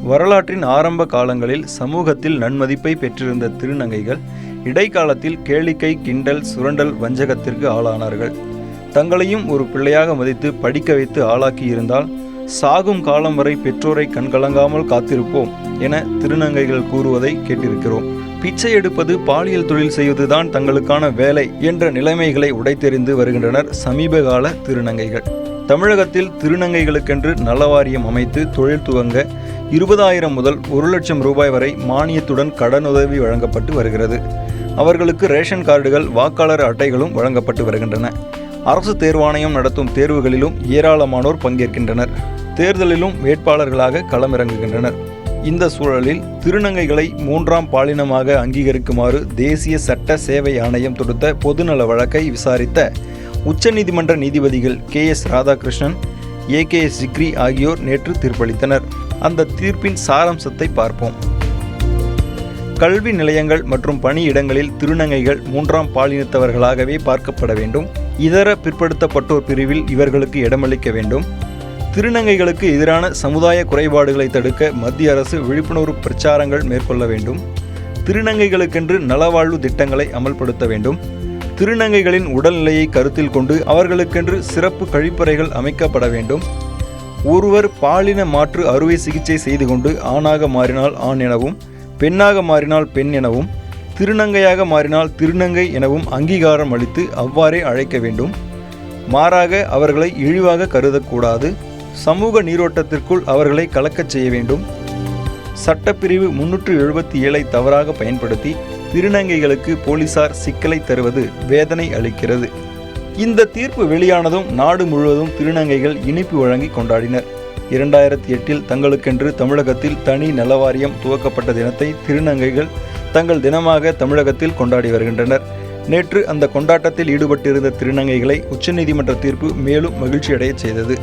வரலாற்றின் ஆரம்ப காலங்களில் சமூகத்தில் நன்மதிப்பை பெற்றிருந்த திருநங்கைகள் இடைக்காலத்தில் கேளிக்கை, கிண்டல், சுரண்டல், வஞ்சகத்திற்கு ஆளானார்கள். தங்களையும் ஒரு பிள்ளையாக மதித்து படிக்க வைத்து ஆளாக்கி இருந்தால் சாகும் காலம் வரை பெற்றோரை கண்கலங்காமல் காத்திருப்போம் என திருநங்கைகள் கூறுவதை கேட்டிருக்கிறோம். பிச்சை எடுப்பது, பாலியல் தொழில் செய்வதுதான் தங்களுக்கான வேலை என்ற நிலைமைகளை உடைத்தெறிந்து வருகின்றனர் சமீபகால திருநங்கைகள். தமிழகத்தில் திருநங்கைகளுக்கென்று நலவாரியம் அமைத்து தொழில் துவங்க 20,000 முதல் 1,00,000 ரூபாய் வரை மானியத்துடன் கடனுதவி வழங்கப்பட்டு வருகிறது. அவர்களுக்கு ரேஷன் கார்டுகள், வாக்காளர் அட்டைகளும் வழங்கப்பட்டு வருகின்றன. அரசு தேர்வாணையம் நடத்தும் தேர்வுகளிலும் ஏராளமானோர் பங்கேற்கின்றனர். தேர்தலிலும் வேட்பாளர்களாக களமிறங்குகின்றனர். இந்த சூழலில் திருநங்கைகளை 3ஆம் பாலினமாக அங்கீகரிக்குமாறு தேசிய சட்ட சேவை ஆணையம் தொடுத்த பொதுநல வழக்கை விசாரித்த உச்சநீதிமன்ற நீதிபதிகள் KS ராதாகிருஷ்ணன், AKS சிக்ரி ஆகியோர் நேற்று தீர்ப்பளித்தனர். அந்த தீர்ப்பின் சாராம்சத்தை பார்ப்போம். கல்வி நிலையங்கள் மற்றும் பணியிடங்களில் திருநங்கைகள் 3ஆம் பாலினத்தவர்களாகவே பார்க்கப்பட வேண்டும். இதர பிற்படுத்தப்பட்டோர் பிரிவில் இவர்களுக்கு இடமளிக்க வேண்டும். திருநங்கைகளுக்கு எதிரான சமுதாய குறைபாடுகளை தடுக்க மத்திய அரசு விழிப்புணர்வு பிரச்சாரங்கள் மேற்கொள்ள வேண்டும். திருநங்கைகளுக்கென்று நலவாழ்வு திட்டங்களை அமல்படுத்த வேண்டும். திருநங்கைகளின் உடல்நிலையை கருத்தில் கொண்டு அவர்களுக்கென்று சிறப்பு கழிப்பறைகள் அமைக்கப்பட வேண்டும். ஒருவர் பாலின மாற்று அறுவை சிகிச்சை செய்து கொண்டு ஆணாக மாறினால் ஆண் எனவும், பெண்ணாக மாறினால் பெண் எனவும், திருநங்கையாக மாறினால் திருநங்கை எனவும் அங்கீகாரம் அளித்து அவ்வாறே அழைக்க வேண்டும். மாறாக அவர்களை இழிவாக கருதக்கூடாது. சமூக நீரோட்டத்திற்குள் அவர்களை கலக்கச் செய்ய வேண்டும். சட்டப்பிரிவு 377 தவறாக பயன்படுத்தி திருநங்கைகளுக்கு போலீசார் சிக்கலை தருவது வேதனை அளிக்கிறது. இந்த தீர்ப்பு வெளியானதும் நாடு முழுவதும் திருநங்கைகள் இனிப்பு வழங்கி கொண்டாடினர். 2008 தங்களுக்கென்று தமிழகத்தில் தனி நலவாரியம் துவக்கப்பட்ட தினத்தை திருநங்கைகள் தங்கள் தினமாக தமிழகத்தில் கொண்டாடி வருகின்றனர். நேற்று அந்த கொண்டாட்டத்தில் ஈடுபட்டிருந்த திருநங்கைகளை உச்சநீதிமன்ற தீர்ப்பு மேலும் மகிழ்ச்சியடைய செய்தது.